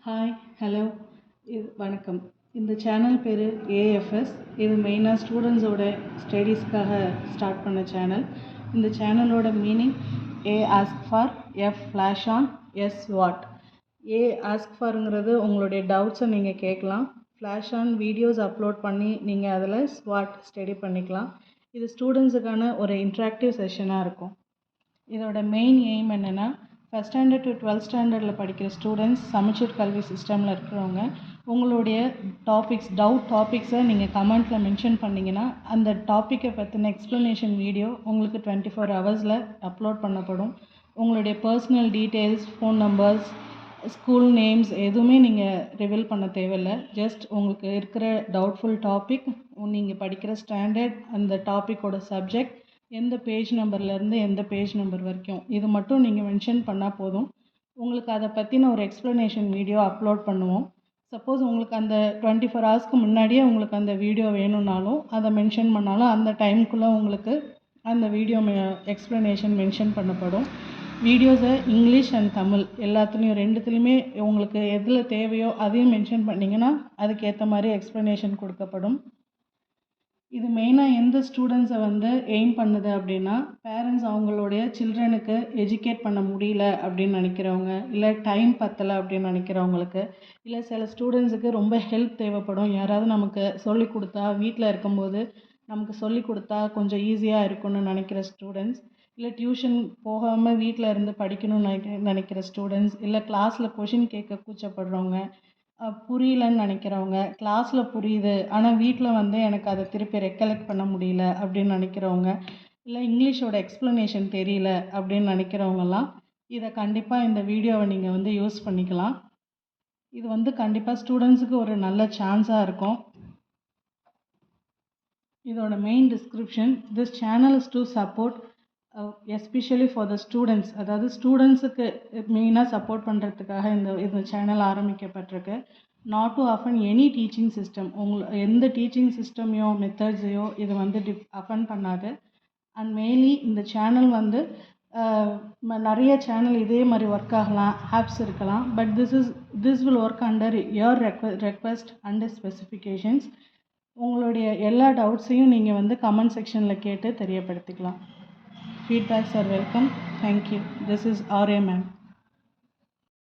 Hi hello வணக்கம். இந்த channel பேர் ஏஎஃப்எஸ். இது மெயினாக ஸ்டூடெண்ட்ஸோட ஸ்டடீஸ்க்காக ஸ்டார்ட் பண்ண சேனல். இந்த சேனலோட meaning a ask for, F flash on, S what. A ஆஸ்க் ஃபாருங்கிறது உங்களுடைய டவுட்ஸை நீங்கள் கேட்கலாம். ஃப்ளாஷ் ஆன் வீடியோஸ் அப்லோட் பண்ணி நீங்கள் அதில் ஸ்வாட் ஸ்டடி பண்ணிக்கலாம். இது ஸ்டூடெண்ட்ஸுக்கான ஒரு இன்ட்ராக்டிவ் செஷனாக இருக்கும். இதோட மெயின் எய்ம் என்னென்னா, ஃபஸ்ட் ஸ்டாண்டர்ட் டு 12th ஸ்டாண்டர்டில் படிக்கிற ஸ்டூடெண்ட்ஸ், சமச்சீர் கல்வி சிஸ்டமில் இருக்கிறவங்க உங்களுடைய டவுட் டாபிக்ஸை நீங்கள் கமெண்ட்டில் மென்ஷன் பண்ணிங்கன்னா அந்த டாப்பிக்கை பற்றின எக்ஸ்ப்ளனேஷன் வீடியோ உங்களுக்கு 24 ஹவர்ஸில் அப்லோட் பண்ணப்படும். உங்களுடைய personal details, phone numbers, school names எதுவுமே நீங்கள் ரிவீல் பண்ண தேவையில்லை. ஜஸ்ட் உங்களுக்கு இருக்கிற டவுட்ஃபுல் டாபிக், நீங்கள் படிக்கிற ஸ்டாண்டர்ட், அந்த டாப்பிக்கோட சப்ஜெக்ட், எந்த பேஜ் நம்பர்லேருந்து எந்த பேஜ் நம்பர் வரைக்கும், இது மட்டும் நீங்கள் மென்ஷன் பண்ணால் போதும். உங்களுக்கு அதை பற்றின ஒரு எக்ஸ்ப்ளனேஷன் வீடியோ அப்லோட் பண்ணுவோம். சப்போஸ் உங்களுக்கு அந்த 24 ஹவர்ஸ்க்கு முன்னாடியே உங்களுக்கு அந்த வீடியோ வேணும்னாலும் அதை மென்ஷன் பண்ணாலும் அந்த டைமுக்குள்ளே உங்களுக்கு அந்த வீடியோ எக்ஸ்ப்ளனேஷன் மென்ஷன் பண்ணப்படும். வீடியோஸை இங்கிலீஷ் அண்ட் தமிழ் எல்லாத்துலேயும் ரெண்டுத்துலேயுமே உங்களுக்கு எதில் தேவையோ அதையும் மென்ஷன் பண்ணிங்கன்னா அதுக்கேற்ற மாதிரி எக்ஸ்ப்ளனேஷன் கொடுக்கப்படும். இது மெயினாக எந்த ஸ்டூடெண்ட்ஸை எய்ம் பண்ணுது அப்படின்னா, பேரண்ட்ஸ் அவங்களுடைய சில்ட்ரனுக்கு எஜுகேட் பண்ண முடியல அப்படின்னு நினைக்கிறவங்க, இல்லை டைம் பத்தலை அப்படின்னு நினைக்கிறவங்களுக்கு, இல்லை சில ஸ்டூடெண்ட்ஸுக்கு ரொம்ப ஹெல்ப் தேவைப்படும். யாராவது நமக்கு சொல்லி கொடுத்தா, வீட்டில் இருக்கும்போது நமக்கு சொல்லி கொடுத்தா கொஞ்சம் ஈஸியாக இருக்கும்னு நினைக்கிற ஸ்டூடெண்ட்ஸ், இல்லை டியூஷன் போகாமல் வீட்டில் இருந்து படிக்கணும்னு நினைக்கிற ஸ்டூடெண்ட்ஸ், இல்லை கிளாஸில் கொஷின் கேட்க கூச்சப்படுறவங்க, புரியலன்னு நினைக்கிறவங்க, கிளாஸில் புரியுது ஆனால் வீட்டில் எனக்கு அதை திருப்பி ரெக்கலெக்ட் பண்ண முடியல அப்படின்னு நினைக்கிறவங்க, இல்லை இங்கிலீஷோட எக்ஸ்ப்ளனேஷன் தெரியல அப்படின்னு நினைக்கிறவங்கலாம் இதை கண்டிப்பாக இந்த வீடியோவை நீங்கள் யூஸ் பண்ணிக்கலாம். இது கண்டிப்பாக ஸ்டூடெண்ட்ஸுக்கு ஒரு நல்ல சான்ஸாக இருக்கும். இதோட main description, this channel is to support especially for the students, அதாவது ஸ்டூடெண்ட்ஸுக்கு மெயினாக சப்போர்ட் பண்ணுறதுக்காக இந்த channel ஆரம்பிக்கப்பட்டிருக்கு. Not to offence any teaching system, எந்த டீச்சிங் சிஸ்டமையோ மெத்தட்ஸையோ இது அஃபன் பண்ணாது. அண்ட் மெயின்லி இந்த சேனல் நிறைய சேனல் இதே மாதிரி ஒர்க் ஆகலாம், ஆப்ஸ் இருக்கலாம். But this will work under your request and specifications. உங்களுடைய எல்லா டவுட்ஸையும் நீங்கள் கமெண்ட் செக்ஷனில் கேட்டு தெரியப்படுத்திக்கலாம். Feedbacks are welcome. Thank you. This is R.A. Ma'am.